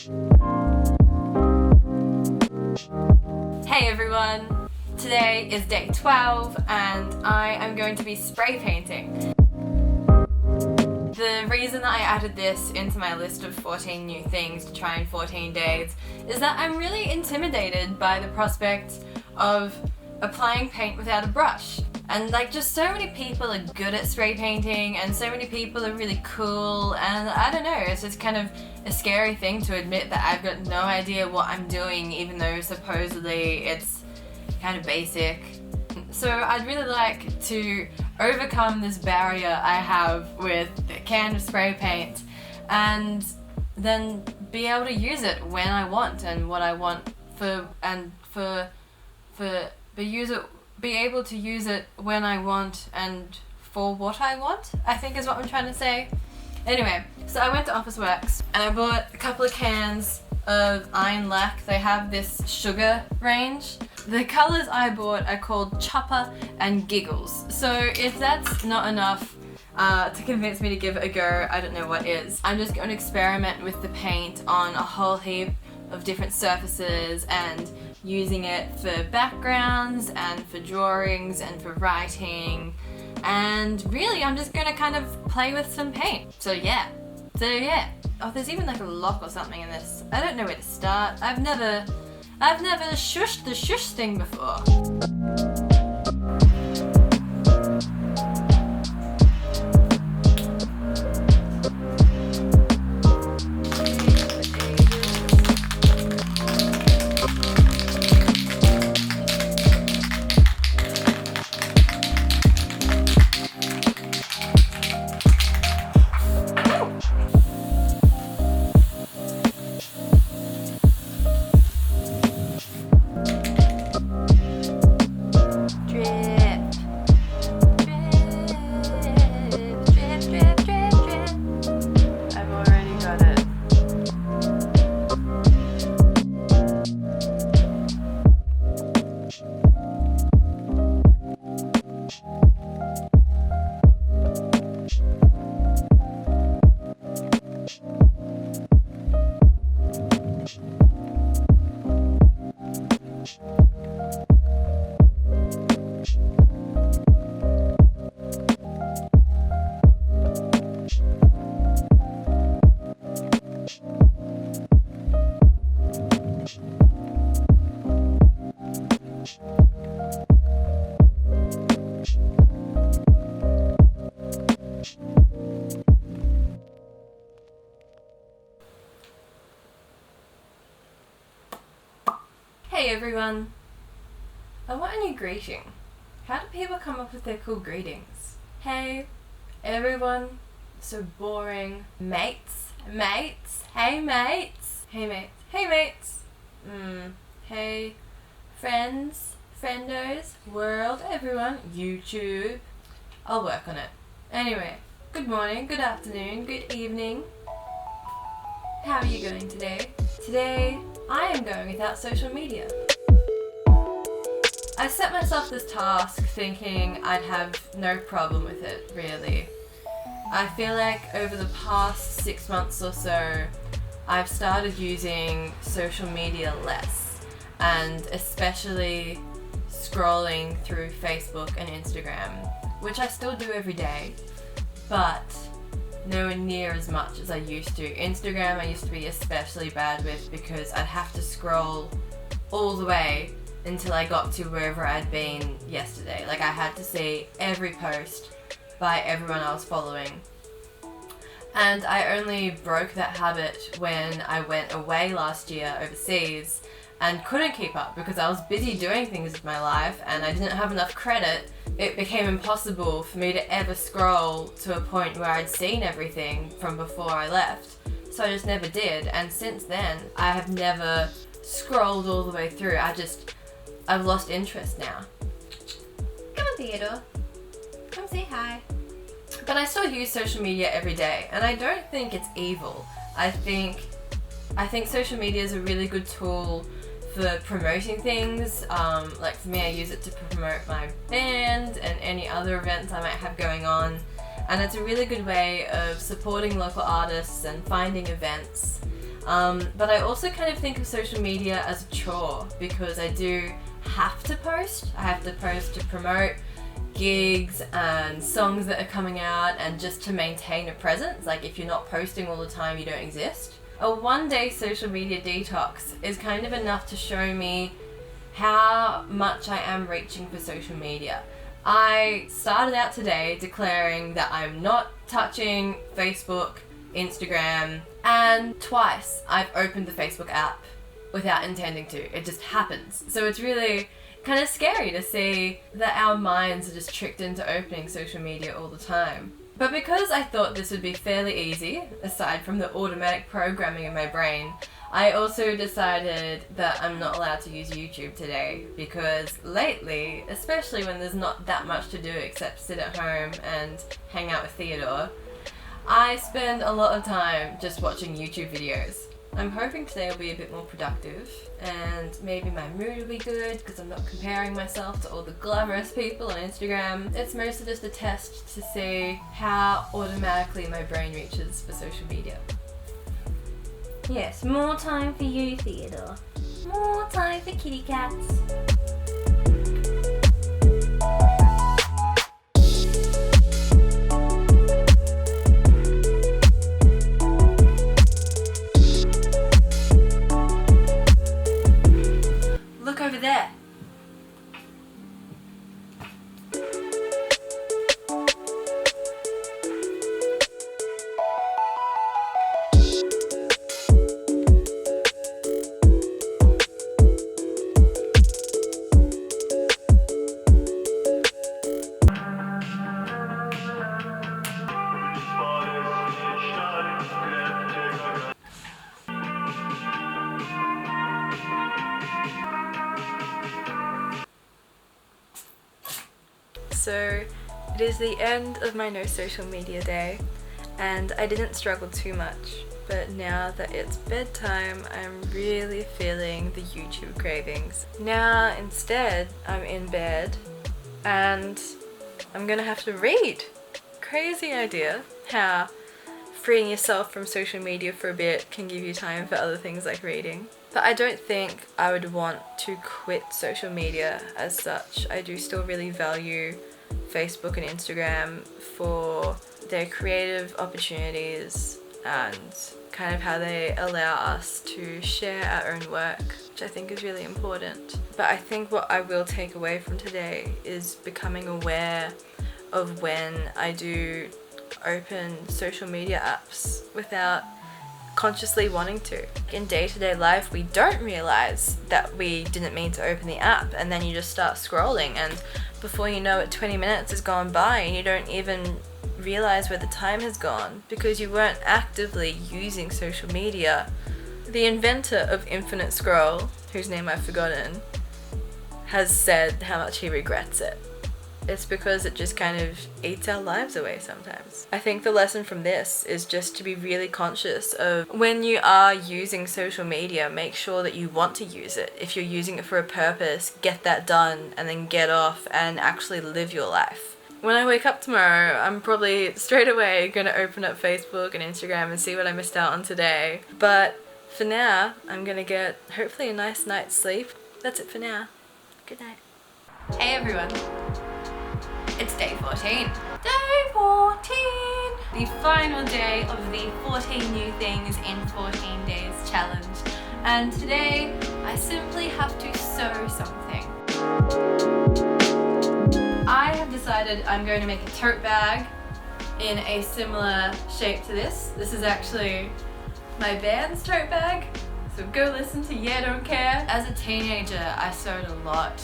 Hey everyone! Today is day 12 and I am going to be spray painting. The reason that I added this into my list of 14 new things to try in 14 days is that I'm really intimidated by the prospect of applying paint without a brush. And just so many people are good at spray painting and so many people are really cool, and I don't know, it's just kind of a scary thing to admit that I've got no idea what I'm doing, even though supposedly it's kind of basic. So I'd really like to overcome this barrier I have with a can of spray paint and then be able to use it when I want and what I want be able to use it when I want and for what I want, I think is what I'm trying to say. Anyway, so I went to Office Works and I bought a couple of cans of Iron Lac. They have this sugar range. The colours I bought are called Chopper and Giggles. So if that's not enough to convince me to give it a go, I don't know what is. I'm just going to experiment with the paint on a whole heap of different surfaces and using it for backgrounds and for drawings and for writing, and really I'm just gonna kind of play with some paint. So yeah. Oh, there's even a lock or something in this. I don't know where to start. I've never shushed the shush thing before. Hey everyone! I want a new greeting. How do people come up with their cool greetings? Hey everyone, so boring. Mates, hey mates, hey friends, friendos, world, everyone, YouTube. I'll work on it. Anyway, good morning, good afternoon, good evening. How are you going today? Today, I am going without social media. I set myself this task thinking I'd have no problem with it, really. I feel like over the past 6 months or so, I've started using social media less, and especially scrolling through Facebook and Instagram, which I still do every day, but nowhere near as much as I used to. Instagram I used to be especially bad with because I'd have to scroll all the way until I got to wherever I'd been yesterday. I had to see every post by everyone I was following. And I only broke that habit when I went away last year overseas and couldn't keep up because I was busy doing things with my life and I didn't have enough credit. It became impossible for me to ever scroll to a point where I'd seen everything from before I left. So I just never did, and since then I have never scrolled all the way through. I've lost interest now. Come on, Theodore. Come say hi. But I still use social media every day, and I don't think it's evil. I think social media is a really good tool for promoting things. For me, I use it to promote my band and any other events I might have going on. And it's a really good way of supporting local artists and finding events. But I also kind of think of social media as a chore because I do have to post. I have to post to promote gigs and songs that are coming out and just to maintain a presence. Like if you're not posting all the time, you don't exist. A one-day social media detox is kind of enough to show me how much I am reaching for social media. I started out today declaring that I'm not touching Facebook, Instagram, and twice I've opened the Facebook app without intending to. It just happens. So it's really kind of scary to see that our minds are just tricked into opening social media all the time. But because I thought this would be fairly easy, aside from the automatic programming in my brain, I also decided that I'm not allowed to use YouTube today because lately, especially when there's not that much to do except sit at home and hang out with Theodore, I spend a lot of time just watching YouTube videos. I'm hoping today will be a bit more productive and maybe my mood will be good because I'm not comparing myself to all the glamorous people on Instagram. It's mostly just a test to see how automatically my brain reaches for social media. Yes, more time for you, Theodore. More time for kitty cats. Look over there. So it is the end of my no social media day and I didn't struggle too much, but now that it's bedtime I'm really feeling the YouTube cravings. Now instead I'm in bed and I'm gonna have to read. Crazy idea how freeing yourself from social media for a bit can give you time for other things like reading. But I don't think I would want to quit social media as such. I do still really value Facebook and Instagram for their creative opportunities and kind of how they allow us to share our own work, which I think is really important. But I think what I will take away from today is becoming aware of when I do open social media apps without consciously wanting to. In day-to-day life we don't realize that we didn't mean to open the app and then you just start scrolling and before you know it 20 minutes has gone by and you don't even realize where the time has gone because you weren't actively using social media. The inventor of infinite scroll, whose name I've forgotten, has said how much he regrets it. It's because it just kind of eats our lives away sometimes. I think the lesson from this is just to be really conscious of when you are using social media, make sure that you want to use it. If you're using it for a purpose, get that done and then get off and actually live your life. When I wake up tomorrow, I'm probably straight away going to open up Facebook and Instagram and see what I missed out on today. But for now, I'm going to get hopefully a nice night's sleep. That's it for now. Good night. Hey everyone. It's day 14. Day 14! The final day of the 14 new things in 14 days challenge. And today, I simply have to sew something. I have decided I'm going to make a tote bag in a similar shape to this. This is actually my band's tote bag. So go listen to Yeah Don't Care. As a teenager, I sewed a lot.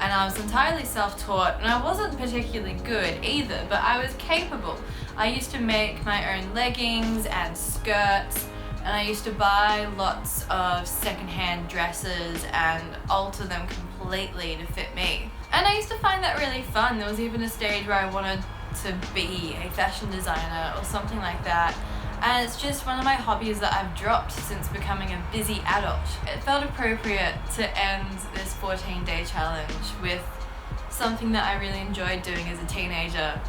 And I was entirely self-taught and I wasn't particularly good either, but I was capable. I used to make my own leggings and skirts and I used to buy lots of secondhand dresses and alter them completely to fit me. And I used to find that really fun. There was even a stage where I wanted to be a fashion designer or something like that. And it's just one of my hobbies that I've dropped since becoming a busy adult. It felt appropriate to end this 14-day challenge with something that I really enjoyed doing as a teenager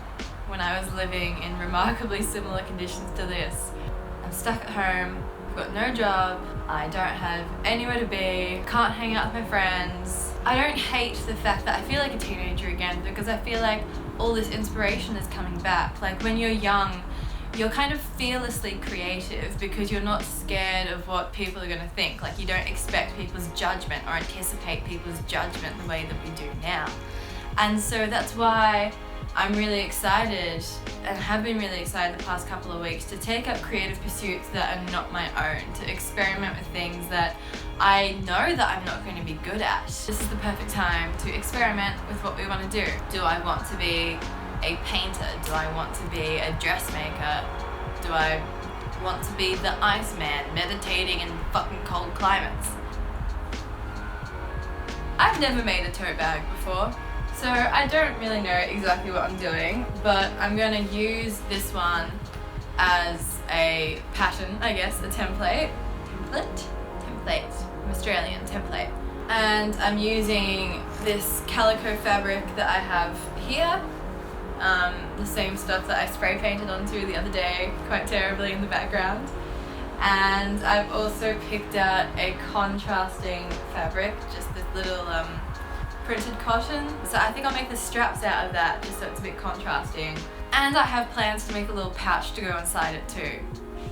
when I was living in remarkably similar conditions to this. I'm stuck at home, I've got no job, I don't have anywhere to be, can't hang out with my friends. I don't hate the fact that I feel like a teenager again, because I feel like all this inspiration is coming back. Like when you're young, you're kind of fearlessly creative because you're not scared of what people are going to think. Like you don't expect people's judgment or anticipate people's judgment the way that we do now. And so that's why I'm really excited, and have been really excited the past couple of weeks, to take up creative pursuits that are not my own, to experiment with things that I know that I'm not going to be good at. This is the perfect time to experiment with what we want to do. Do I want to be a painter? Do I want to be a dressmaker? Do I want to be the Iceman meditating in fucking cold climates? I've never made a tote bag before, so I don't really know exactly what I'm doing, but I'm going to use this one as a pattern, I guess, a template. Template. I'm Australian, template. And I'm using this calico fabric that I have here. The same stuff that I spray painted onto the other day quite terribly in the background. And I've also picked out a contrasting fabric, just this little printed cotton. So I think I'll make the straps out of that just so it's a bit contrasting. And I have plans to make a little pouch to go inside it too.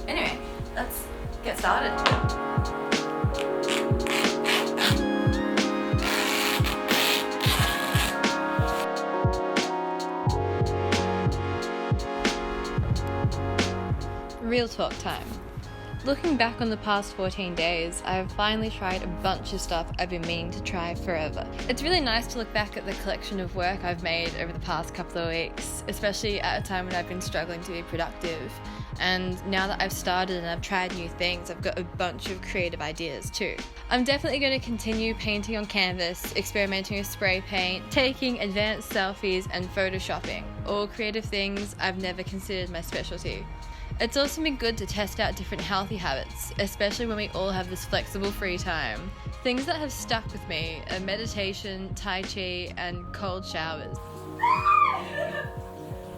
Anyway, let's get started. Real talk time. Looking back on the past 14 days, I have finally tried a bunch of stuff I've been meaning to try forever. It's really nice to look back at the collection of work I've made over the past couple of weeks, especially at a time when I've been struggling to be productive. And now that I've started and I've tried new things, I've got a bunch of creative ideas too. I'm definitely going to continue painting on canvas, experimenting with spray paint, taking advanced selfies and photoshopping, all creative things I've never considered my specialty. It's also been good to test out different healthy habits, especially when we all have this flexible free time. Things that have stuck with me are meditation, tai chi, and cold showers.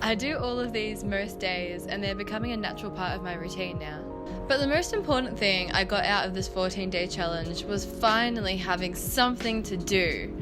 I do all of these most days, and they're becoming a natural part of my routine now. But the most important thing I got out of this 14-day challenge was finally having something to do.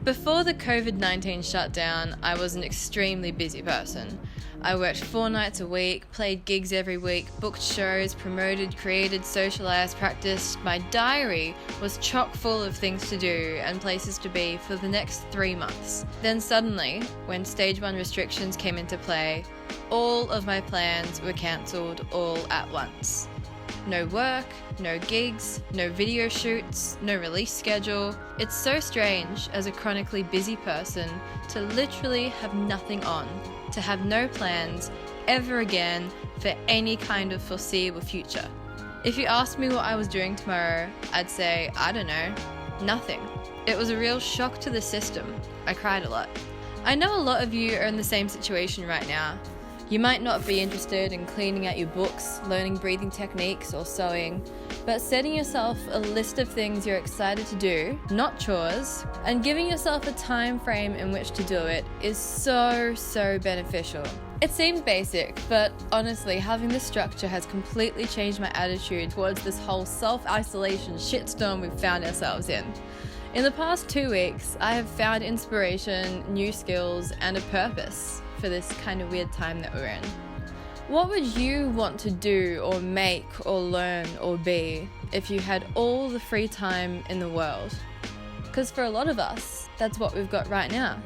Before the COVID-19 shutdown, I was an extremely busy person. I worked 4 nights a week, played gigs every week, booked shows, promoted, created, socialised, practiced. My diary was chock full of things to do and places to be for the next 3 months. Then suddenly, when Stage 1 restrictions came into play, all of my plans were cancelled all at once. No work, no gigs, no video shoots, no release schedule. It's so strange as a chronically busy person to literally have nothing on, to have no plans ever again for any kind of foreseeable future. If you asked me what I was doing tomorrow, I'd say, I don't know, nothing. It was a real shock to the system. I cried a lot. I know a lot of you are in the same situation right now. You might not be interested in cleaning out your books, learning breathing techniques, or sewing, but setting yourself a list of things you're excited to do, not chores, and giving yourself a time frame in which to do it is so beneficial. It seems basic, but honestly, having this structure has completely changed my attitude towards this whole self-isolation shitstorm we've found ourselves in. In the past 2 weeks, I have found inspiration, new skills, and a purpose for this kind of weird time that we're in. What would you want to do or make or learn or be if you had all the free time in the world? Because for a lot of us, that's what we've got right now.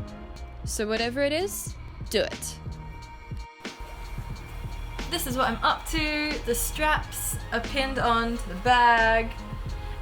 So whatever it is, do it. This is what I'm up to. The straps are pinned onto the bag,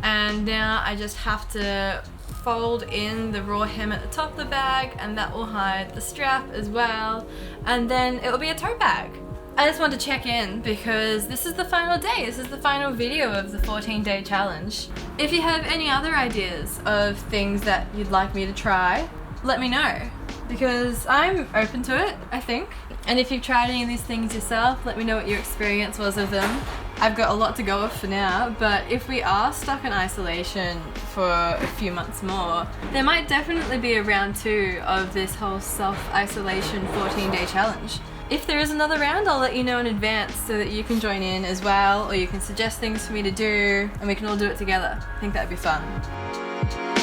and now I just have to fold in the raw hem at the top of the bag, and that will hide the strap as well, and then it will be a tote bag. I just wanted to check in because this is the final day. This is the final video of the 14-day challenge. If you have any other ideas of things that you'd like me to try, let me know, because I'm open to it, I think. And if you've tried any of these things yourself, let me know what your experience was of them. I've got a lot to go off for now, but if we are stuck in isolation for a few months more, there might definitely be a round 2 of this whole self-isolation 14-day challenge. if there is another round, I'll let you know in advance so that you can join in as well, or you can suggest things for me to do and we can all do it together. I think that'd be fun.